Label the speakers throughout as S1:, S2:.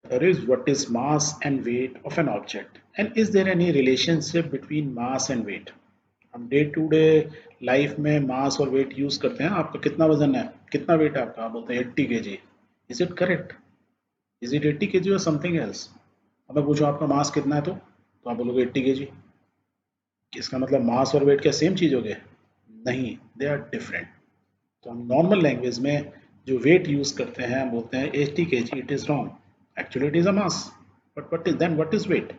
S1: There is what is mass and weight of an object. And is there any relationship between mass and weight? हम day to day life में मास और weight use करते हैं। आपका कितना वजन है, कितना वेट है आपका, आप बोलते हैं 80 kg। Is it correct? Is it 80 kg और समथिंग एल्स? अब मैं पूछूं आपका मास कितना है तो आप बोलोगे 80 kg। इसका मतलब मास और वेट क्या सेम चीज हो गए? नहीं, दे आर डिफरेंट। तो हम नॉर्मल लैंग्वेज में जो वेट यूज करते हैं हम बोलते हैं 80 kg, it is wrong, actually it is a mass. But what is weight?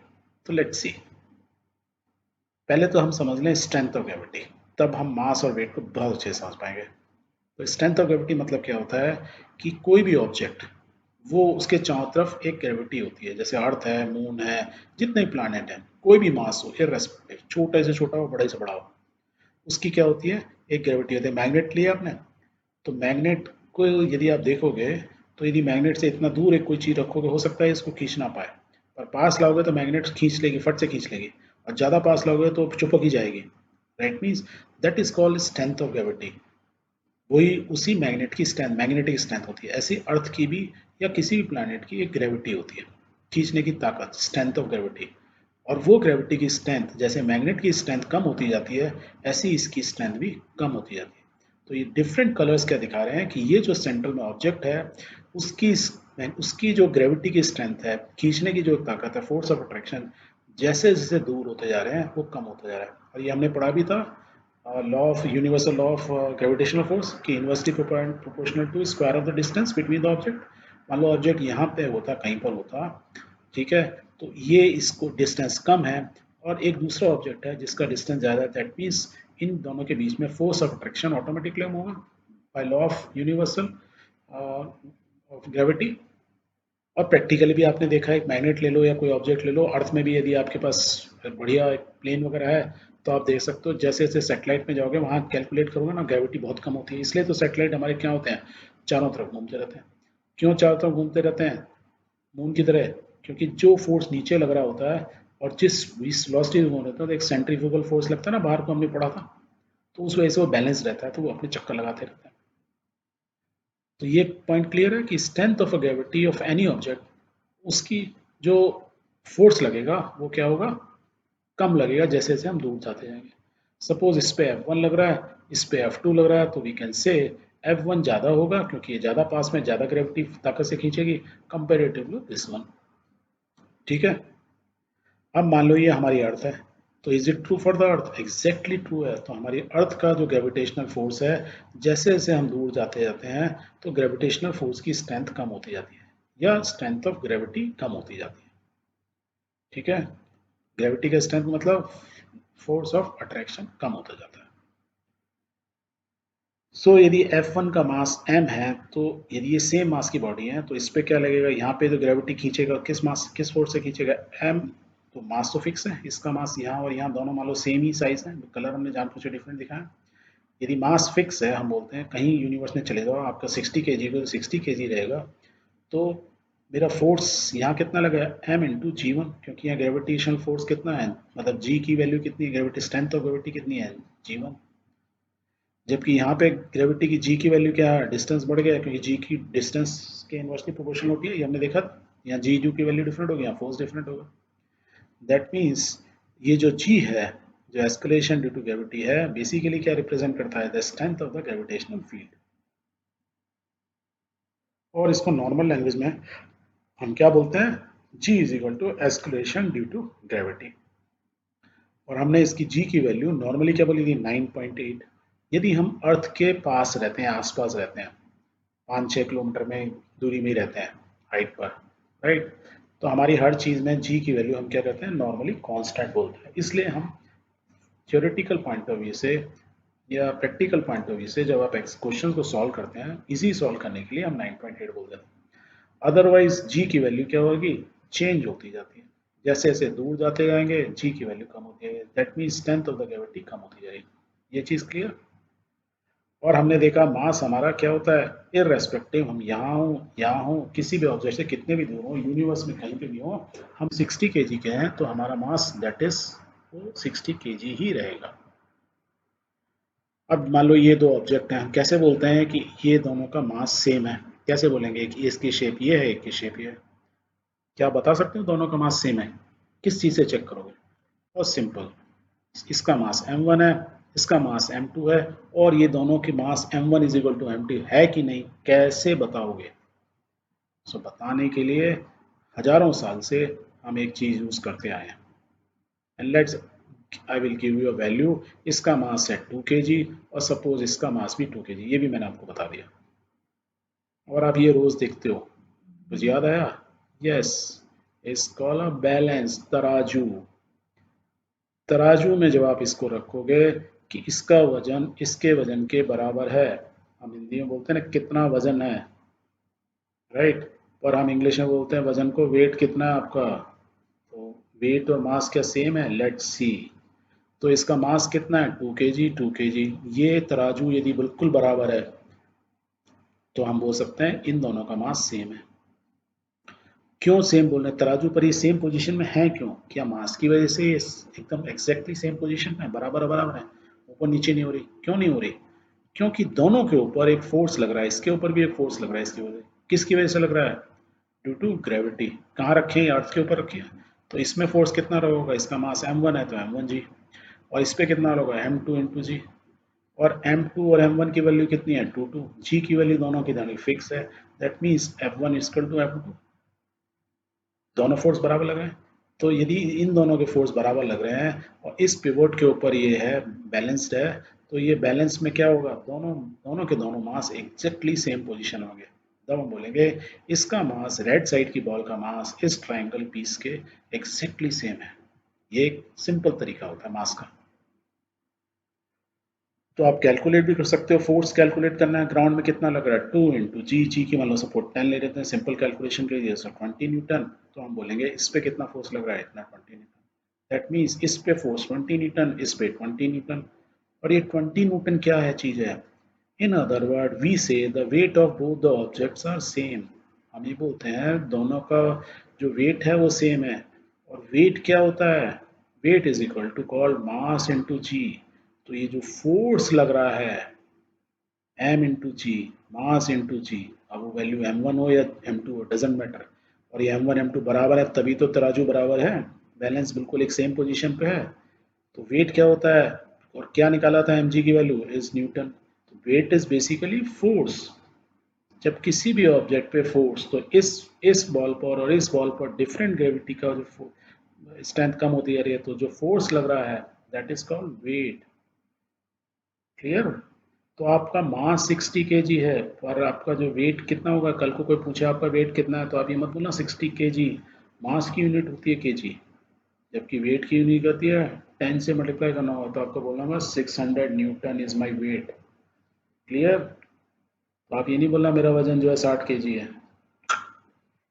S1: तो लेट्स सी। पहले तो हम समझ लें स्ट्रेंथ ऑफ ग्रेविटी, तब हम मास और वेट को बहुत अच्छे से समझ पाएंगे। तो स्ट्रेंथ ऑफ ग्रेविटी मतलब क्या होता है कि कोई भी ऑब्जेक्ट, वो उसके चारों तरफ एक ग्रेविटी होती है। जैसे अर्थ है, मून है, जितने प्लानट हैं, कोई भी मास हो इररेस्पेक्टिव, छोटे से छोटा हो बड़े से बड़ा हो, उसकी क्या होती है? एक ग्रेविटी होती है। मैग्नेट लिया आपने, तो मैग्नेट को यदि आप देखोगे, तो यदि मैग्नेट से इतना दूर एक कोई चीज रखोगे, हो सकता है इसको खींच ना पाए, पर पास लाओगे तो मैग्नेट खींच लेगी, फट से खींच लेगी। और ज्यादा पास लाओगे तो चुपक ही जाएगी। Right, means that is called strength of gravity. वही उसी मैग्नेट की स्ट्रेंथ, मैग्नेटिक स्ट्रेंथ होती है। ऐसी अर्थ की भी या किसी भी प्लैनेट की एक ग्रेविटी होती है, खींचने की ताकत, स्ट्रेंथ ऑफ ग्रेविटी। और वो ग्रेविटी की स्ट्रेंथ, जैसे मैग्नेट की स्ट्रेंथ कम होती जाती है, ऐसी इसकी स्ट्रेंथ भी कम होती जाती है। तो ये डिफरेंट कलर्स क्या दिखा रहे हैं कि ये जो सेंटर में ऑब्जेक्ट है, उसकी उसकी जो ग्रेविटी की स्ट्रेंथ है, खींचने की जो ताकत है, फोर्स ऑफ अट्रैक्शन, जैसे जैसे दूर होते जा रहे हैं वो कम होता जा रहा है। और ये हमने पढ़ा भी था, law of universal law of gravitational force की inversely proportional to square of the distance between the object. मान लो ऑब्जेक्ट यहाँ पे होता, कहीं पर होता, ठीक है, तो ये इसको डिस्टेंस कम है, और एक दूसरा ऑब्जेक्ट है जिसका डिस्टेंस ज़्यादा है, दैट मीन्स इन दोनों के बीच में फोर्स ऑफ अट्रैक्शन ऑटोमेटिकली होगा by law of universal of gravity. और प्रैक्टिकली भी आपने देखा है, एक मैग्नेट ले लो या कोई ऑब्जेक्ट ले लो, अर्थ में भी यदि आपके पास बढ़िया एक प्लेन वगैरह है, तो आप देख सकते हो जैसे जैसे सेटेलाइट में जाओगे वहाँ कैलकुलेट करोगे ना, ग्रेविटी बहुत कम होती है। इसलिए तो सेटेलाइट हमारे क्या होते हैं, चारों तरफ घूमते रहते हैं। क्यों चारों तरफ घूमते रहते हैं मून की तरह? क्योंकि जो फोर्स नीचे लग रहा होता है और जिस वेलोसिटी में घूम रहे होते हैं, तो एक सेंट्रीफ्यूगल फोर्स लगता है ना, बाहर को हमने पढ़ा था, तो उस वजह से वो बैलेंस रहता है, तो वो अपने चक्कर लगाते रहते हैं। तो ये पॉइंट क्लियर है कि strength of a gravity of any object, उसकी जो फोर्स लगेगा वो क्या होगा, कम लगेगा जैसे जैसे हम दूर जाते जाएंगे। सपोज इस पे F1 लग रहा है, इस पे F2 लग रहा है, तो वी कैन से F1 ज़्यादा होगा क्योंकि ये ज़्यादा पास में, ज़्यादा ग्रेविटी ताकत से खींचेगी कंपेरेटिव टू दिस वन। ठीक है। अब मान लो ये हमारी अर्थ है, तो is it true for the earth? Exactly true है। तो हमारी अर्थ का जो ग्रेविटेशनल फोर्स है, जैसे जैसे हम दूर जाते जाते हैं, तो ग्रेविटेशनल फोर्स की स्ट्रेंथ कम होती जाती है, या स्ट्रेंथ ऑफ ग्रेविटी कम होती जाती है। ठीक है। ग्रेविटी का स्ट्रेंथ मतलब फोर्स ऑफ अट्रैक्शन कम होता जाता है। यदि F1 का मास m है, तो यदि ये सेम मास की बॉडी है, तो इस पे क्या लगेगा, यहाँ पे तो ग्रेविटी खींचेगा, किस मास, किस फोर्स से खींचेगा? m। तो मास तो फिक्स है, इसका मास यहाँ और यहाँ दोनों मान लो सेम ही साइज है, कलर हमने जान पूछे डिफरेंट दिखाया। यदि मास फिक्स है, हम बोलते हैं कहीं यूनिवर्स में चले जाओ, आपका 60 kg को 60 kg रहेगा, तो मेरा फोर्स यहाँ कितना लगा, m इंटू G1, क्योंकि यहाँ ग्रेविटेशनल फोर्स कितना है, मतलब G की वैल्यू कितनी है, ग्रेविटी स्ट्रेंथ ऑफ ग्रेविटी कितनी है, G1। जबकि यहाँ पे ग्रेविटी की जी की वैल्यू क्या है, डिस्टेंस बढ़ गया है, क्योंकि जी की डिस्टेंस के इन्वर्सली प्रोपोर्शनल होती है, ये हमने देखा था। यहाँ जी जू की वैल्यू डिफरेंट होगी, यहाँ फोर्स डिफरेंट होगा। दैट मीन्स ये जो जी है, जो एस्केलेशन ड्यू टू ग्रेविटी है, बेसिकली क्या रिप्रेजेंट करता है, the strength of the gravitational field. और इसको नॉर्मल लैंग्वेज में हम क्या बोलते हैं, g is equal to acceleration due to gravity. और हमने इसकी जी की वैल्यू नॉर्मली क्या बोली थी, 9.8। यदि हम अर्थ के पास रहते हैं, आसपास रहते हैं, 5-6 किलोमीटर में दूरी में ही रहते हैं हाइट पर, राइट, तो हमारी हर चीज़ में जी की वैल्यू हम क्या करते हैं, नॉर्मली कांस्टेंट बोलते हैं। इसलिए हम थ्योरेटिकल पॉइंट ऑफ व्यू से या प्रैक्टिकल पॉइंट ऑफ व्यू से जब आप क्वेश्चन को सॉल्व करते हैं, इजी सॉल्व करने के लिए हम 9.8 बोल देते हैं। अदरवाइज जी की वैल्यू क्या होगी, चेंज होती जाती है, जैसे जैसे दूर जाते जाएंगे जी की वैल्यू कम होती है, that mean strength of the gravity कम होती जाएगी। ये चीज़ क्लियर। और हमने देखा मास हमारा क्या होता है, इररेस्पेक्टिव, हम यहाँ हो, किसी भी ऑब्जेक्ट से कितने भी दूर हो, यूनिवर्स में कहीं पे भी हो, हम 60 kg के हैं, तो हमारा मास दैट इज वो 60 kg ही रहेगा। अब मान लो ये दो ऑब्जेक्ट हैं, हम कैसे बोलते हैं कि ये दोनों का मास सेम है? कैसे बोलेंगे कि इसकी शेप ये है, एक की शेप ये है? क्या आप बता सकते हो दोनों का मास सेम है? किस चीज़ से चेक करोगे? बहुत सिंपल, इसका मास m1 है, इसका मास m2 है, और ये दोनों की मास m1 is equal to m2 है कि नहीं, कैसे बताओगे? सो बताने के लिए हजारों साल से हम एक चीज यूज करते आए हैं। And let's I will give you a value, इसका मास है 2 kg और सपोज इसका मास भी 2 kg, ये भी मैंने आपको बता दिया और आप ये रोज देखते हो। कुछ याद आया? यस, इस कॉल बैलेंस तराजू। तराजू में जब आप इसको रखोगे कि इसका वजन इसके वजन के बराबर है, हम हिंदी में बोलते हैं ना कितना वजन है, राइट? और हम इंग्लिश में बोलते हैं वजन को, वेट कितना है आपका। तो वेट और मास क्या सेम है? Let's see. तो इसका मास कितना है? 2 kg, 2 kg। ये तराजू यदि बिल्कुल बराबर है तो हम बोल सकते हैं इन दोनों का मास सेम है। क्यों सेम बोल रहे हैं? तराजू पर ये सेम पोजीशन में है क्यों? क्या मास की वजह से ये एकदम एग्जैक्टली सेम पोजीशन में है, बराबर बराबर है, ऊपर नीचे नहीं हो रही? क्यों नहीं हो रही? क्योंकि दोनों के ऊपर एक फोर्स लग रहा है, इसके ऊपर भी एक फोर्स लग रहा है, इसकी वजह। किसकी वजह से लग रहा है? Due to gravity. कहाँ रखे हैं? अर्थ के ऊपर रखे हैं। तो इसमें फोर्स कितना होगा? इसका मास m1 है तो m1 g, और इस पे कितना होगा? m2 इंटू जी। और m2 और m1 की वैल्यू कितनी है? 2 g की वैल्यू दोनों की दोनों फिक्स है। That means f1 equal to f2। दोनों फोर्स बराबर लग रहे हैं। तो यदि इन दोनों के फोर्स बराबर लग रहे हैं और इस पिवोट के ऊपर ये है बैलेंस्ड है, तो ये बैलेंस में क्या होगा? दोनों दोनों के दोनों मास एग्जैक्टली सेम पोजीशन होंगे। तब हम बोलेंगे इसका मास रेड साइड की बॉल का मास इस ट्राइंगल पीस के एग्जैक्टली सेम है। ये एक सिंपल तरीका होता है मास का। तो आप कैलकुलेट भी कर सकते हो, फोर्स कैलकुलेट करना है ग्राउंड में कितना लग रहा है, 2 इंटू जी की मान लो सपोर्ट 10 ले लेते हैं सिंपल कैलकुलेशन के लिए, सर 20 न्यूटन। तो हम बोलेंगे इस पे कितना फोर्स लग रहा है? इतना 20 न्यूटन। दैट मीन्स इस पे फोर्स 20 न्यूटन, इस पे 20 न्यूटन। और ये 20 न्यूटन क्या है चीज है? In other word we say the weight of both the objects are same. हम ये बोलते हैं दोनों का जो वेट है वो सेम है। और वेट क्या होता है? Weight is equal to called mass into g. तो ये जो फोर्स लग रहा है m into g, mass into g, अब वो वैल्यू m1 हो या m2 हो, डजेंट मैटर। और ये m1 m2 बराबर है तभी तो तराजू बराबर है, बैलेंस बिल्कुल एक सेम पोजीशन पे है। तो वेट क्या होता है? और क्या निकाला था mg की वैल्यू? Is Newton. तो वेट इज बेसिकली फोर्स। जब किसी भी ऑब्जेक्ट पे फोर्स, तो इस बॉल पर और इस बॉल पर डिफरेंट ग्रेविटी का जो स्ट्रेंथ कम होती जा रही है, तो जो फोर्स लग रहा है that is called weight. Clear? तो आपका मास 60 kg है, पर आपका जो वेट कितना होगा? कल को कोई पूछे आपका वेट कितना है, तो आप ये मत बोलना 60 kg। मास की यूनिट होती है केजी, जबकि वेट की यूनिट होती है 10 से मल्टीप्लाई करना होगा, तो आपको बोलना होगा 600 Newton is my weight. Clear? तो आप ये नहीं बोलना मेरा वजन जो है 60 kg है।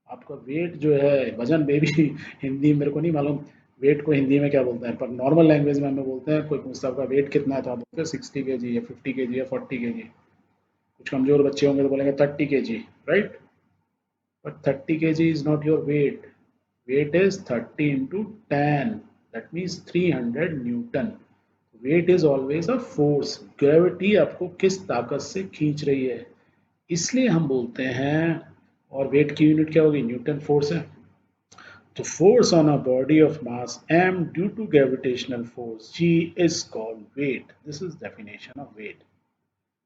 S1: आपका वेट जो है, वजन बेबी हिंदी मेरे को नहीं मालूम वेट को हिंदी में क्या बोलते हैं, पर नॉर्मल लैंग्वेज में हमें बोलते हैं, कोई पूछता है आपका वेट कितना है तो आप बोलते हैं 60 kg या 50 kg या 40 kg। कुछ कमजोर बच्चे होंगे तो बोलेंगे 30 kg, right? But 30 kg is not your weight. Weight is 30 into 10, that means 300 newton. Weight is always a force. Gravity आपको किस ताकत से खींच रही है, इसलिए हम बोलते हैं। और वेट की यूनिट क्या होगी? न्यूटन फोर्स है। तो force on a body of mass m due to gravitational force g is called weight. This is definition of weight.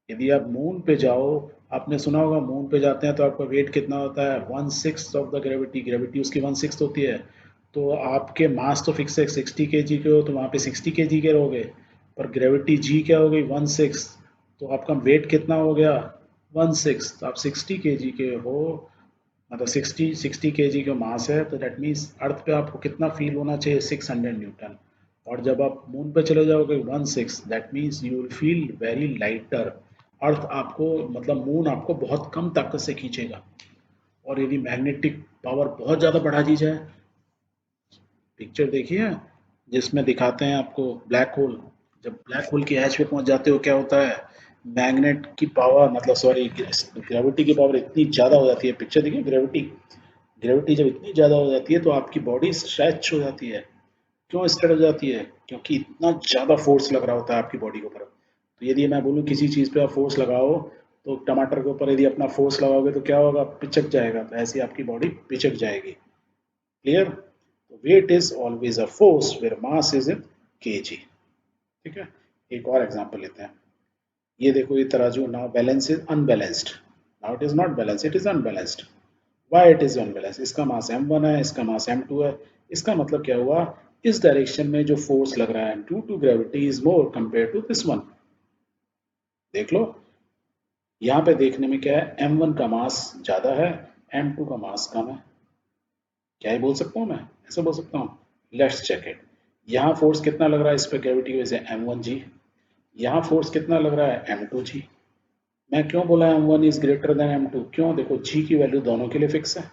S1: यदि आप मून पे जाओ, आपने सुना होगा मून पे जाते हैं तो आपका वेट कितना होता है? 1/6 ऑफ द ग्रेविटी। ग्रेविटी उसकी 1/6 होती है। तो आपके मास तो फिक्स है 60 kg के हो, तो वहाँ पे 60 kg के रहोगे, पर ग्रेविटी जी क्या हो गई? 1/6। तो आपका वेट कितना हो गया? 1/6। तो आप 60 kg के हो, मतलब 60 kg का मास है, तो दैट मीन्स अर्थ पे आपको कितना फील होना चाहिए? 600 न्यूटन। और जब आप मून पे चले जाओगे 1/6, that means you will feel very lighter. Earth आपको, मतलब मून आपको बहुत कम ताकत से खींचेगा। और यदि मैग्नेटिक पावर बहुत ज़्यादा बढ़ा दी जाए, पिक्चर देखिए जिसमें दिखाते हैं आपको ब्लैक होल। जब ब्लैक होल की एज पे पहुंच जाते हो क्या होता है? मैग्नेट की पावर, मतलब सॉरी ग्रेविटी की पावर इतनी ज़्यादा हो जाती है। पिक्चर देखिए, ग्रेविटी ग्रेविटी जब इतनी ज़्यादा हो जाती है तो आपकी बॉडी स्ट्रेच हो जाती है। क्यों स्ट्रेच हो जाती है? क्योंकि इतना ज़्यादा फोर्स लग रहा होता है आपकी बॉडी के ऊपर। तो यदि मैं बोलूँ किसी चीज़ पे आप फोर्स लगाओ, तो टमाटर के ऊपर यदि अपना फोर्स लगाओगे तो क्या होगा? पिचक जाएगा। तो ऐसी आपकी बॉडी पिचक जाएगी। क्लियर? तो weight is always a force where mass is in KG. ठीक है, एक और एग्जांपल लेते हैं। ये देखो, ये तराजू now balance is unbalanced. Now it is not balance, it is unbalanced. Why it is unbalance? इसका मास m1 है, इसका मास m2 है। इसका मतलब क्या हुआ? इस डायरेक्शन में जो फोर्स लग रहा है due to gravity is more compare to this one. देख लो, यहाँ पे देखने में क्या है, m1 का मास ज्यादा है, m2 का मास कम है। क्या ही बोल सकता हूँ मैं? ऐसे बोल सकता हूँ। Let's check it. यहाँ फोर्स कितना लग रहा है इस पे ग्रेविटी की वजह से? m1g। यहाँ फोर्स कितना लग रहा है? m2g। मैं क्यों बोला m1 is greater than m2? क्यों? देखो, g की वैल्यू दोनों के लिए फिक्स है।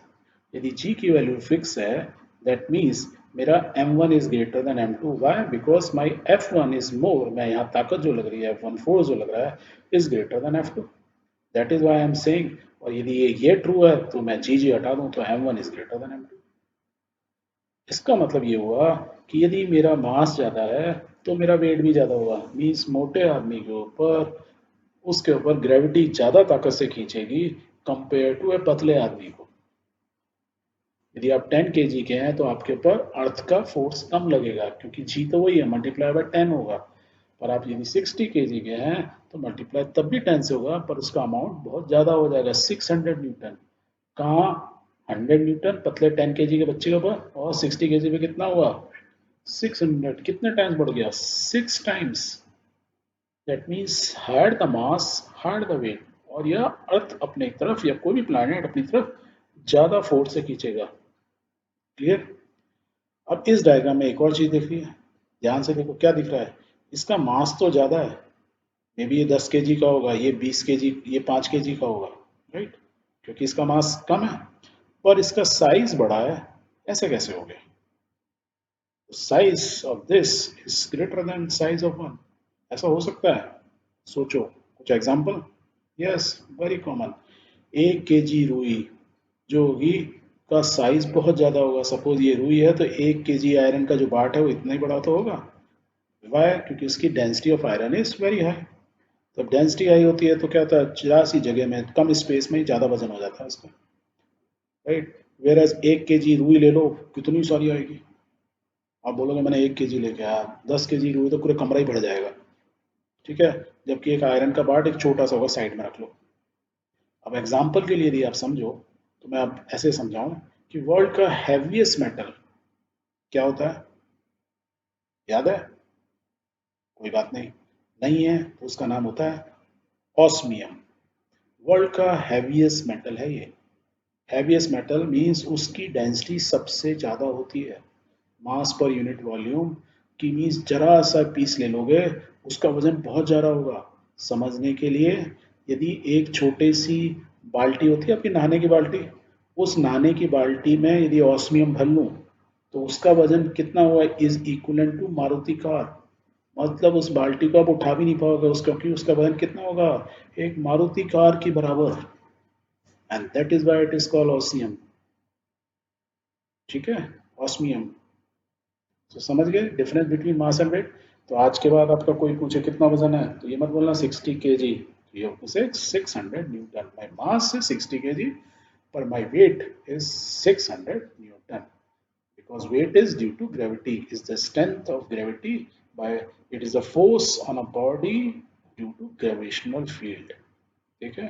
S1: यदि g की वैल्यू फिक्स है, दैट मीन्स मेरा m1 is greater than m2। Why? Because my f1 is more. मैं यहाँ ताकत जो लग रही है, f1 फोर्स जो लग रहा है, is greater than f2। That is why I am saying. और यदि ये ट्रू है तो मैं जी जी हटा दूं तो m1 is greater than m2। इसका मतलब ये हुआ कि यदि मेरा मास ज्यादा है तो मेरा वेट भी ज्यादा होगा। मीन्स मोटे आदमी के ऊपर, उसके ऊपर ग्रेविटी ज्यादा ताकत से खींचेगी कंपेयर टू ए पतले आदमी को। यदि आप 10 केजी के हैं तो आपके ऊपर अर्थ का फोर्स कम लगेगा, क्योंकि जी तो वही है, मल्टीप्लाई बाय 10 होगा। पर आप यदि 60 केजी के हैं तो मल्टीप्लाई तब भी 10 से होगा, पर उसका अमाउंट बहुत ज़्यादा हो जाएगा, 600 न्यूटन। कहाँ? 100 न्यूटन पतले 10 केजी के बच्चे के ऊपर, और 60 केजी पे कितना हुआ? 600। कितने टाइम्स बढ़ गया? 6 times. That means higher the mass, higher the weight. और यह अर्थ अपने तरफ या कोई भी प्लैनेट अपनी तरफ ज़्यादा फोर्स से खींचेगा। क्लियर? अब इस डायग्राम में एक और चीज दिख रही है, ध्यान से देखो क्या दिख रहा है। इसका मास तो ज्यादा है, मे बी ये 10 केजी का होगा, ये 20 केजी, ये 5 केजी का होगा, राइट? क्योंकि इसका मास कम है, पर इसका साइज बड़ा है। ऐसे कैसे हो गया? Size of this is greater than size of one. ऐसा हो सकता है? सोचो कुछ example. Yes, very common. 1 KG रुई जो होगी का साइज बहुत ज्यादा होगा। सपोज ये रुई है तो 1 केजी आयरन का जो बाट है वो इतना ही बड़ा तो होगा। वाई? क्योंकि उसकी density of iron is very high. तो डेंसिटी हाई होती है तो क्या होता है, जरा सी जगह में, कम स्पेस में ही ज्यादा वजन हो जाता है उसका, राइट? वेर एज 1 केजी रुई ले लो, कितनी सारी आएगी। आप बोलोगे मैंने 1 केजी लेके आया, 10 केजी रुई तो पूरे कमरा ही भर जाएगा। ठीक है, जबकि एक आयरन का पार्ट एक छोटा सा होगा, साइड में रख लो। अब एग्जाम्पल के लिए यदि आप समझो तो मैं अब ऐसे समझाऊं कि वर्ल्ड का हैवीएस्ट मेटल क्या होता है? याद है? कोई बात नहीं, नहीं है तो उसका नाम होता है ऑस्मियम। वर्ल्ड का हैवीएस्ट मेटल है ये। हैवीएस्ट मेटल मीन्स उसकी डेंसिटी सबसे ज़्यादा होती है, मास पर यूनिट वॉल्यूम की। मीन्स जरा सा पीस ले लोगे, उसका वजन बहुत ज़्यादा होगा। समझने के लिए, यदि एक छोटी सी बाल्टी होती है आपकी, नहाने की बाल्टी, उस नहाने की बाल्टी में यदि ऑस्मियम भर लूँ तो उसका वजन कितना हुआ? Is equivalent to Maruti car. मतलब उस बाल्टी को आप उठा भी नहीं पाओगे उसका, क्योंकि उसका वजन कितना होगा? एक मारुति कार की बराबर। And that is why it is called osmium. ठीक है, ऑस्मियम। तो समझ गए difference between mass and weight? तो आज के बाद आपका कोई पूछे कितना वजन है तो ये मत बोलना 60 केजी, ये से 600 newton. My mass is 60 KG, पर my weight is 600 newton. Because weight is due to gravity, is the strength of gravity by, it is a force on a body due to gravitational field। ठीक है?